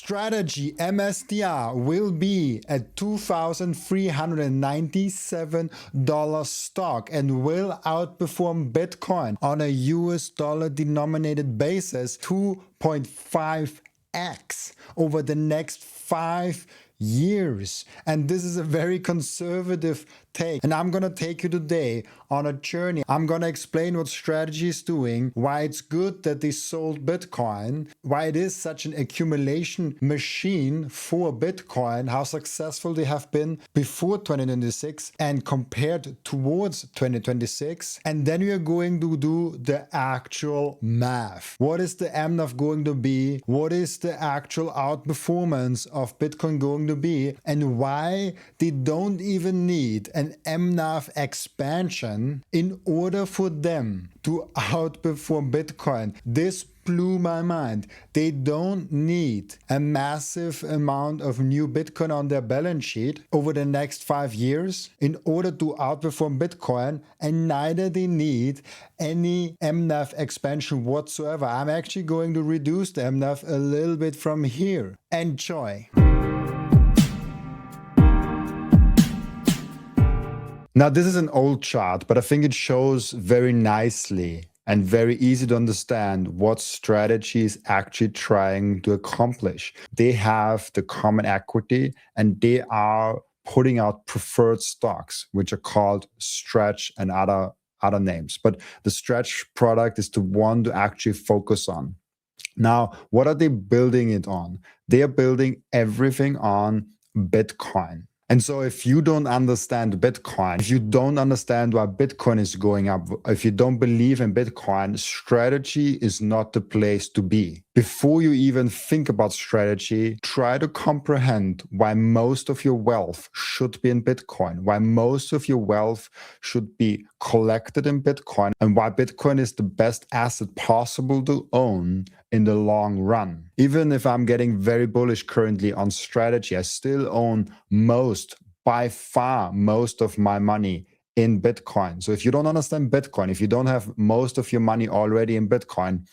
strategy MSTR will be a $2,397 stock and will outperform Bitcoin on a US dollar denominated basis 2.5x over the next 5 years. And this is a very conservative take. And I'm going to take you today on a journey. I'm going to explain what strategy is doing, why it's good that they sold Bitcoin, why it is such an accumulation machine for Bitcoin, how successful they have been before 2026 and compared towards 2026. And then we are going to do the actual math. What is the mNAV going to be? What is the actual outperformance of Bitcoin going to be? And why they don't even need an mNAV expansion in order for them to outperform Bitcoin. This blew my mind. They don't need a massive amount of new Bitcoin on their balance sheet over the next 5 years in order to outperform Bitcoin, and neither they need any mNAV expansion whatsoever. I'm actually going to reduce the mNAV a little bit from here. Enjoy. Now, this is an old chart, but I think it shows very nicely and very easy to understand what strategy is actually trying to accomplish. They have the common equity and they are putting out preferred stocks, which are called Stretch and other names. But the Stretch product is the one to actually focus on. Now, what are they building it on? They are building everything on Bitcoin. And so if you don't understand Bitcoin, if you don't understand why Bitcoin is going up, if you don't believe in Bitcoin, strategy is not the place to be. Before you even think about strategy, try to comprehend why most of your wealth should be in Bitcoin, why most of your wealth should be collected in Bitcoin, and why Bitcoin is the best asset possible to own in the long run. Even if I'm getting very bullish currently on strategy, I still own by far most of my money in Bitcoin. So if you don't understand Bitcoin, if you don't have most of your money already in Bitcoin,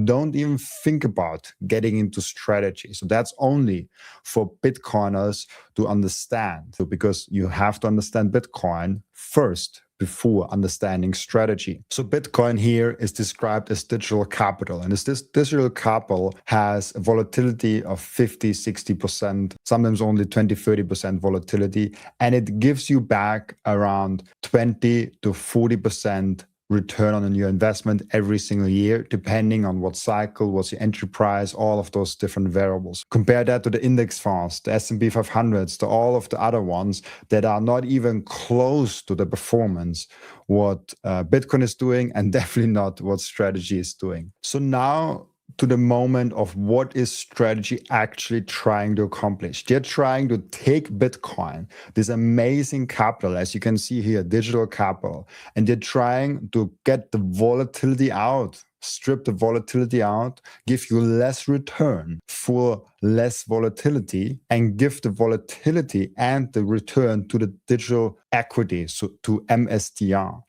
don't even think about getting into strategy. So that's only for Bitcoiners to understand. So because you have to understand Bitcoin first before understanding strategy. So Bitcoin here is described as digital capital. And this digital capital has a volatility of 50, 60%, sometimes only 20, 30% volatility. And it gives you back around 20 to 40% return on your investment every single year, depending on what cycle, what's your entry price, all of those different variables. Compare that to the index funds, the S&P 500s, to all of the other ones that are not even close to the performance what Bitcoin is doing, and definitely not what strategy is doing. So now to the moment of what is strategy actually trying to accomplish. They're trying to take Bitcoin, this amazing capital, as you can see here, digital capital, and they're trying to get the volatility out, strip the volatility out, give you less return for less volatility, and give the volatility and the return to the digital equity, so to MSTR.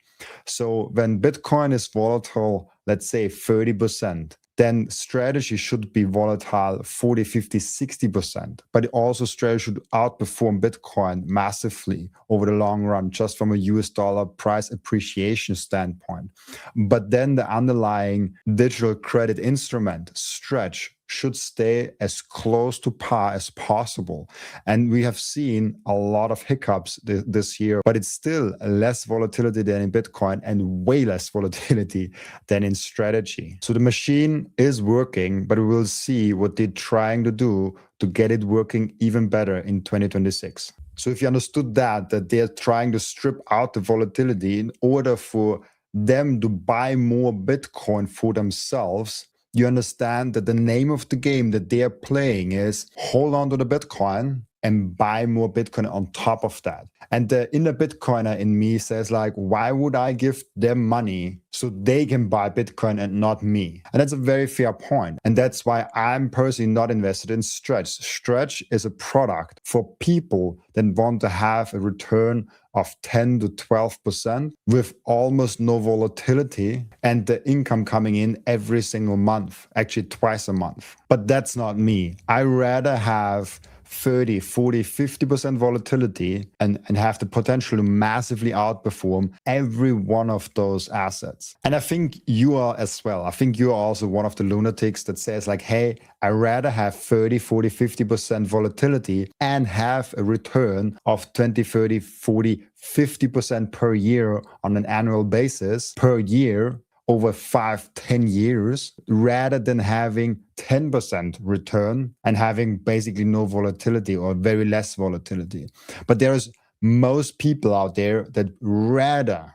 So when Bitcoin is volatile, let's say 30%, then strategy should be volatile 40, 50, 60%. But also strategy should outperform Bitcoin massively over the long run, just from a US dollar price appreciation standpoint. But then the underlying digital credit instrument, Stretch, should stay as close to par as possible. And we have seen a lot of hiccups this year, but it's still less volatility than in Bitcoin and way less volatility than in strategy. So the machine is working, but we will see what they're trying to do to get it working even better in 2026. So if you understood that they're trying to strip out the volatility in order for them to buy more Bitcoin for themselves, you understand that the name of the game that they are playing is hold on to the Bitcoin and buy more Bitcoin on top of that. And the inner Bitcoiner in me says like, why would I give them money so they can buy Bitcoin and not me? And that's a very fair point. And that's why I'm personally not invested in Stretch. Stretch is a product for people that want to have a return of 10 to 12% with almost no volatility and the income coming in every single month, actually twice a month. But that's not me. I rather have 30, 40, 50% volatility and have the potential to massively outperform every one of those assets. And I think you are as well. I think you are also one of the lunatics that says like, hey, I rather have 30, 40, 50% volatility and have a return of 20, 30, 40, 50% per year on an annual basis per year over 5-10 years, rather than having 10% return and having basically no volatility or very less volatility. But there's most people out there that rather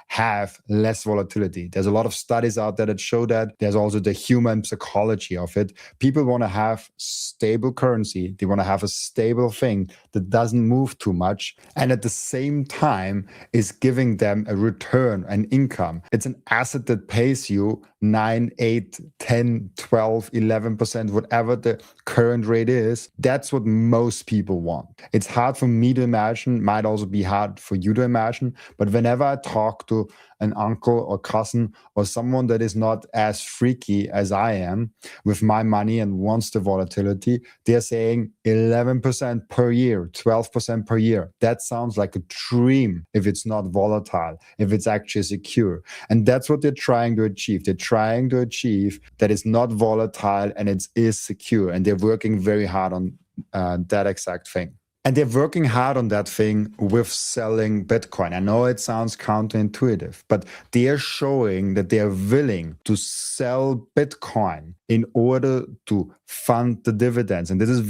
have less volatility. There's a lot of studies out there that show that. There's also the human psychology of it. People want to have stable currency. They want to have a stable thing that doesn't move too much. And at the same time is giving them a return, an income. It's an asset that pays you 9, 8, 10, 12, 11%, whatever the current rate is. That's what most people want. It's hard for me to imagine, might also be hard for you to imagine. But whenever I talk to an uncle or cousin or someone that is not as freaky as I am with my money and wants the volatility, they're saying 11% per year, 12% per year. That sounds like a dream if it's not volatile, if it's actually secure. And that's what they're trying to achieve. They're trying to achieve that it's not volatile and it is secure. And they're working very hard on that exact thing. And they're working hard on that thing with selling Bitcoin. I know it sounds counterintuitive, but they are showing that they are willing to sell Bitcoin in order to fund the dividends. And this is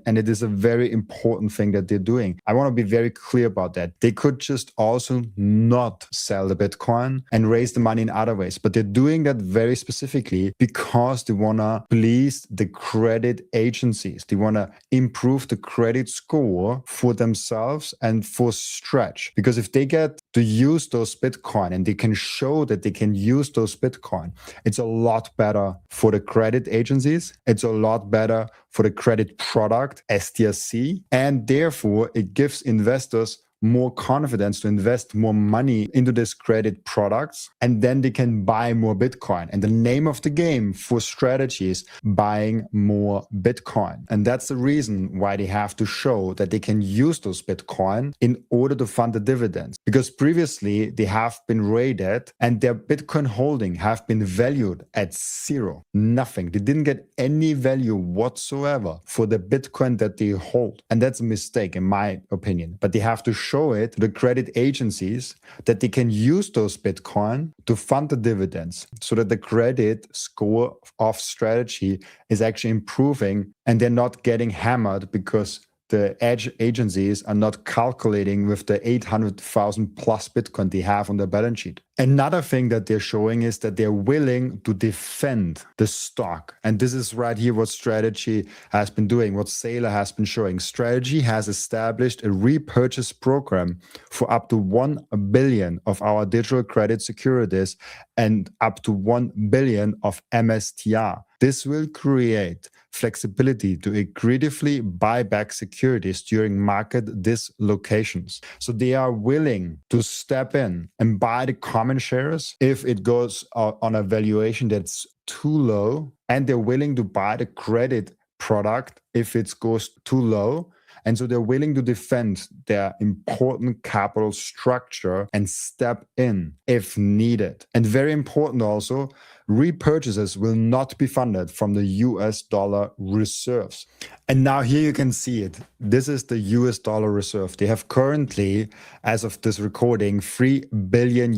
it is a very important thing that they're doing. I want to be very clear about that. They could just also not sell the Bitcoin and raise the money in other ways, but they're doing that very specifically because they want to please the credit agencies. They want to improve the credit score for themselves and for Stretch. Because if they get to use those Bitcoin and they can show that they can use those Bitcoin, it's a lot better for the credit agencies. It's a lot better for the credit product, STRC, and therefore it gives investors more confidence to invest more money into these credit products, and then they can buy more Bitcoin. And the name of the game for strategy is buying more Bitcoin. And that's the reason why they have to show that they can use those Bitcoin in order to fund the dividends. Because previously they have been rated and their Bitcoin holding have been valued at zero, nothing. They didn't get any value whatsoever for the Bitcoin that they hold. And that's a mistake in my opinion. But they have to show it to the credit agencies that they can use those Bitcoin to fund the dividends so that the credit score of strategy is actually improving and they're not getting hammered because the edge agencies are not calculating with the 800,000 plus Bitcoin they have on their balance sheet. Another thing that they're showing is that they're willing to defend the stock. And this is right here what Strategy has been doing, what Seyr has been showing. Strategy has established a repurchase program for up to 1 billion of our digital credit securities and up to 1 billion of MSTR. This will create flexibility to aggressively buy back securities during market dislocations. So they are willing to step in and buy the common shares if it goes on a valuation that's too low, and they're willing to buy the credit product if it goes too low. And so they're willing to defend their important capital structure and step in if needed. And very important also, repurchases will not be funded from the US dollar reserves. And now here you can see it. This is the US dollar reserve. They have currently, as of this recording, $3 billion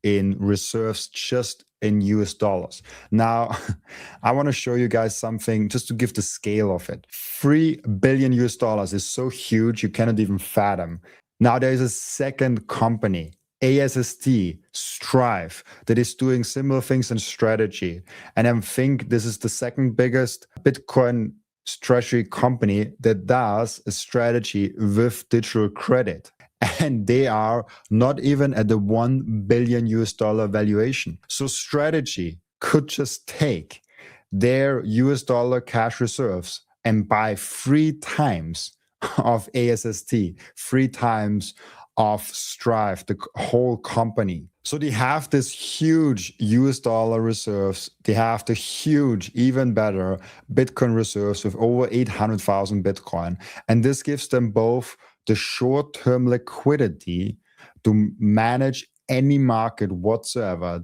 in reserves just in US dollars. Now, I want to show you guys something just to give the scale of it. $3 billion is so huge, you cannot even fathom. Now, there is a second company, ASST, Strive, that is doing similar things in strategy. And I think this is the second biggest Bitcoin treasury company that does a strategy with digital credit. And they are not even at the $1 billion valuation. So strategy could just take their US dollar cash reserves and buy 3 times of ASST, 3 times of Strive, the whole company. So they have this huge US dollar reserves. They have the huge, even better Bitcoin reserves with over 800,000 Bitcoin. And this gives them both the short-term liquidity to manage any market whatsoever.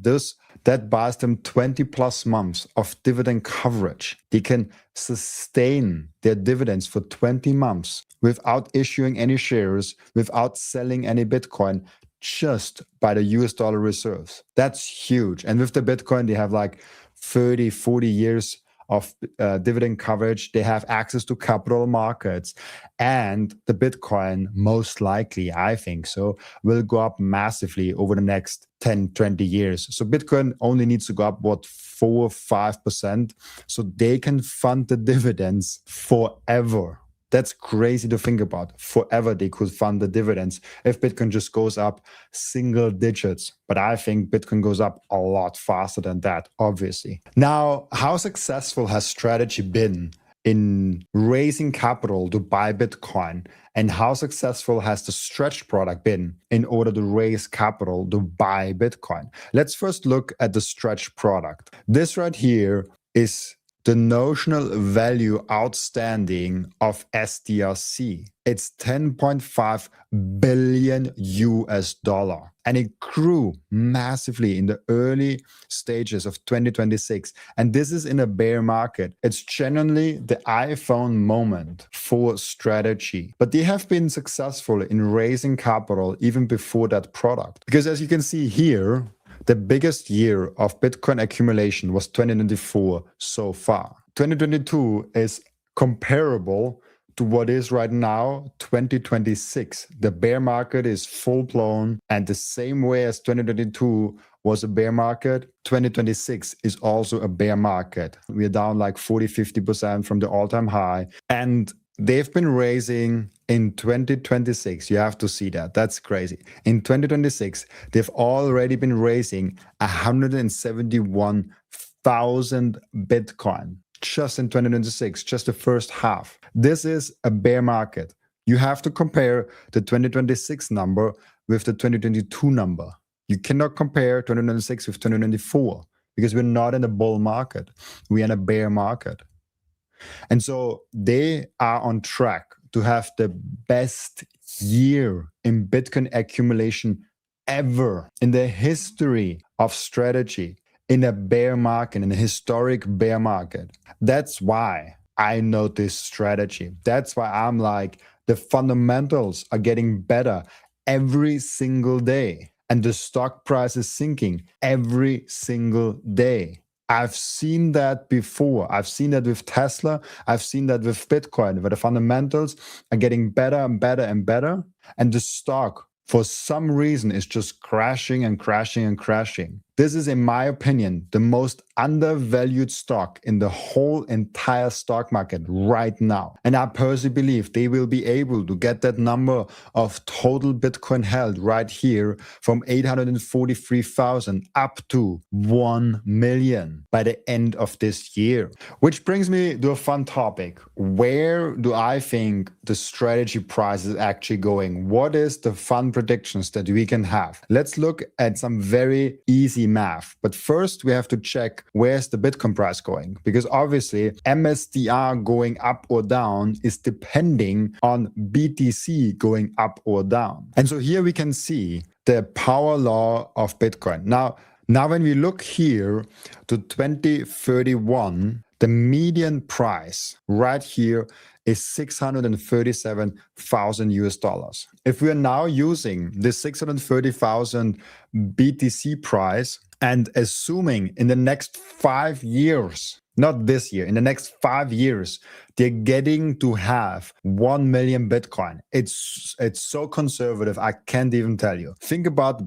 That buys them 20 plus months of dividend coverage. They can sustain their dividends for 20 months without issuing any shares, without selling any Bitcoin, just by the US dollar reserves. That's huge. And with the Bitcoin, they have like 30, 40 years of dividend coverage. They have access to capital markets, and the Bitcoin, most likely, I think so, will go up massively over the next 10, 20 years. So Bitcoin only needs to go up, 4 or 5%, so they can fund the dividends forever. That's crazy to think about. Forever they could fund the dividends if Bitcoin just goes up single digits. But I think Bitcoin goes up a lot faster than that, obviously. Now, how successful has strategy been in raising capital to buy Bitcoin? And how successful has the stretch product been in order to raise capital to buy Bitcoin? Let's first look at the stretch product. This right here is the notional value outstanding of STRC. It's 10.5 billion US dollar. And it grew massively in the early stages of 2026. And this is in a bear market. It's genuinely the iPhone moment for strategy. But they have been successful in raising capital even before that product. Because as you can see here, the biggest year of Bitcoin accumulation was 2024 so far. 2022 is comparable to what is right now 2026. The bear market is full blown, and the same way as 2022 was a bear market, 2026 is also a bear market. We are down like 40-50% from the all-time high, and they've been raising in 2026. You have to see that. That's crazy. In 2026, they've already been raising 171,000 Bitcoin just in 2026, just the first half. This is a bear market. You have to compare the 2026 number with the 2022 number. You cannot compare 2026 with 2024 because we're not in a bull market. We're in a bear market. And so they are on track to have the best year in Bitcoin accumulation ever in the history of strategy in a bear market, in a historic bear market. That's why I know this strategy. That's why I'm like, the fundamentals are getting better every single day. And the stock price is sinking every single day. I've seen that before. I've seen that with Tesla. I've seen that with Bitcoin, where the fundamentals are getting better and better and better. And the stock, for some reason, is just crashing and crashing and crashing. This is, in my opinion, the most undervalued stock in the whole entire stock market right now. And I personally believe they will be able to get that number of total Bitcoin held right here from 843,000 up to 1 million by the end of this year. Which brings me to a fun topic. Where do I think the strategy price is actually going? What is the fun predictions that we can have? Let's look at some very easy math. But first, we have to check where's the Bitcoin price going, because obviously MSTR going up or down is depending on BTC going up or down. And so here we can see the power law of Bitcoin. Now when we look here to 2031, the median price right here is 637,000 US dollars. If we are now using the 630,000 BTC price and assuming in the next 5 years, not this year, in the next 5 years, they're getting to have 1 million Bitcoin. It's so conservative, I can't even tell you. Think about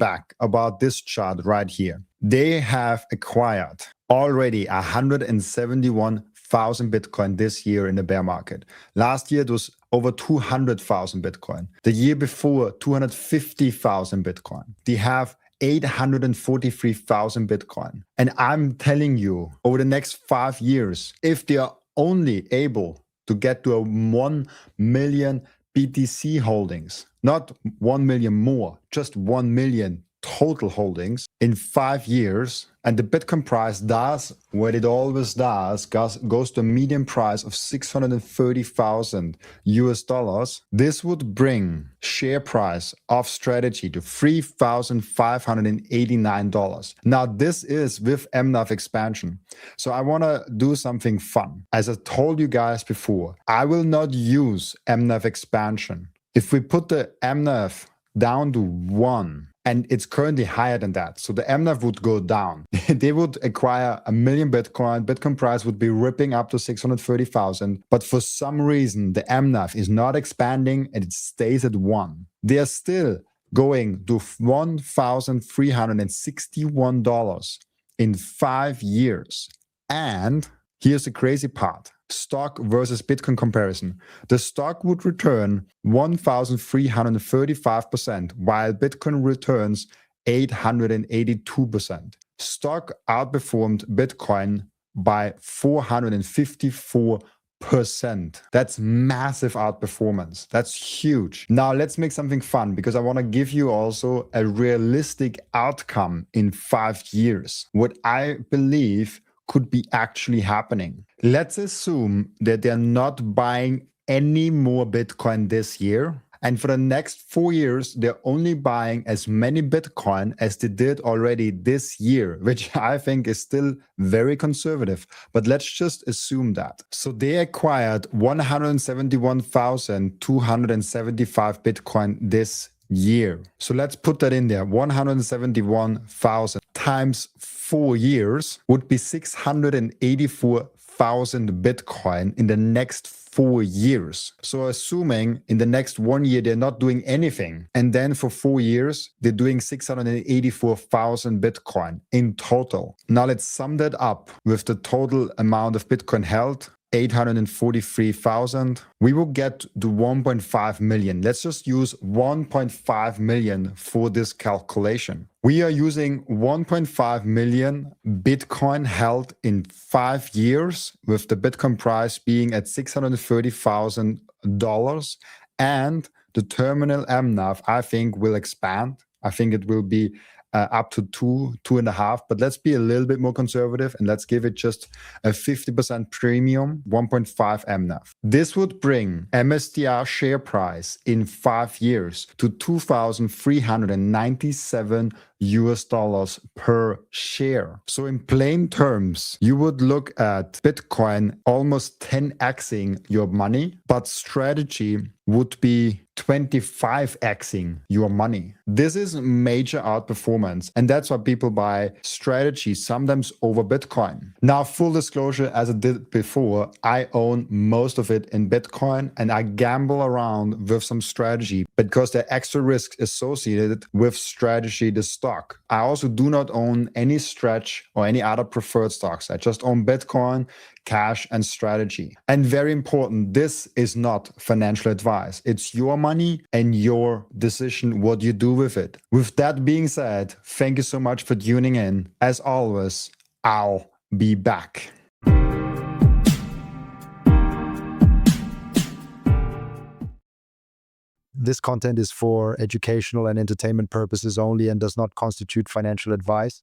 this chart right here. They have acquired already 171,000 100,000 Bitcoin this year in the bear market. Last year, it was over 200,000 Bitcoin. The year before, 250,000 Bitcoin. They have 843,000 Bitcoin. And I'm telling you, over the next 5 years, if they are only able to get to a 1 million BTC holdings, not 1 million more, just 1 million total holdings in 5 years, and the Bitcoin price does what it always does, goes to a median price of 630,000 US dollars, this would bring share price of Strategy to $3,589. Now, this is with mNAV expansion. So I want to do something fun. As I told you guys before, I will not use mNAV expansion. If we put the mNAV down to 1, and it's currently higher than that, so the mNAV would go down. They would acquire 1 million Bitcoin. Bitcoin price would be ripping up to 630,000. But for some reason, the mNAV is not expanding and it stays at 1. They are still going to $1,361 in 5 years. And here's the crazy part. Stock versus Bitcoin comparison. The stock would return 1,335%, while Bitcoin returns 882%. Stock outperformed Bitcoin by 454%. That's massive outperformance. That's huge. Now let's make something fun, because I want to give you also a realistic outcome in 5 years. What I believe could be actually happening. Let's assume that they're not buying any more Bitcoin this year. And for the next 4 years, they're only buying as many Bitcoin as they did already this year, which I think is still very conservative. But let's just assume that. So they acquired 171,275 Bitcoin this year. So let's put that in there. 171,000 times 4 years would be 684,000 Bitcoin in the next 4 years. So assuming in the next 1 year, they're not doing anything. And then for 4 years, they're doing 684,000 Bitcoin in total. Now let's sum that up with the total amount of Bitcoin held. 843,000. We will get to 1.5 million. Let's just use 1.5 million for this calculation. We are using 1.5 million Bitcoin held in 5 years, with the Bitcoin price being at $630,000. And the terminal mNAV, I think, will expand. I think it will be up to 2.5, but let's be a little bit more conservative and let's give it just a 50% premium, 1.5 mNAV. This would bring MSTR share price in 5 years to 2,397 US dollars per share. So in plain terms, you would look at Bitcoin almost 10xing your money, but Strategy would be 25xing your money. This is major outperformance, and that's why people buy Strategy sometimes over Bitcoin. Now, full disclosure, as I did before, I own most of it in Bitcoin and I gamble around with some Strategy because there are extra risks associated with Strategy, the stock. I also do not own any Stretch or any other preferred stocks. I just own Bitcoin, cash, and Strategy. And very important, this is not financial advice. It's your money and your decision what you do with it. With that being said, thank you so much for tuning in. As always, I'll be back. This content is for educational and entertainment purposes only and does not constitute financial advice.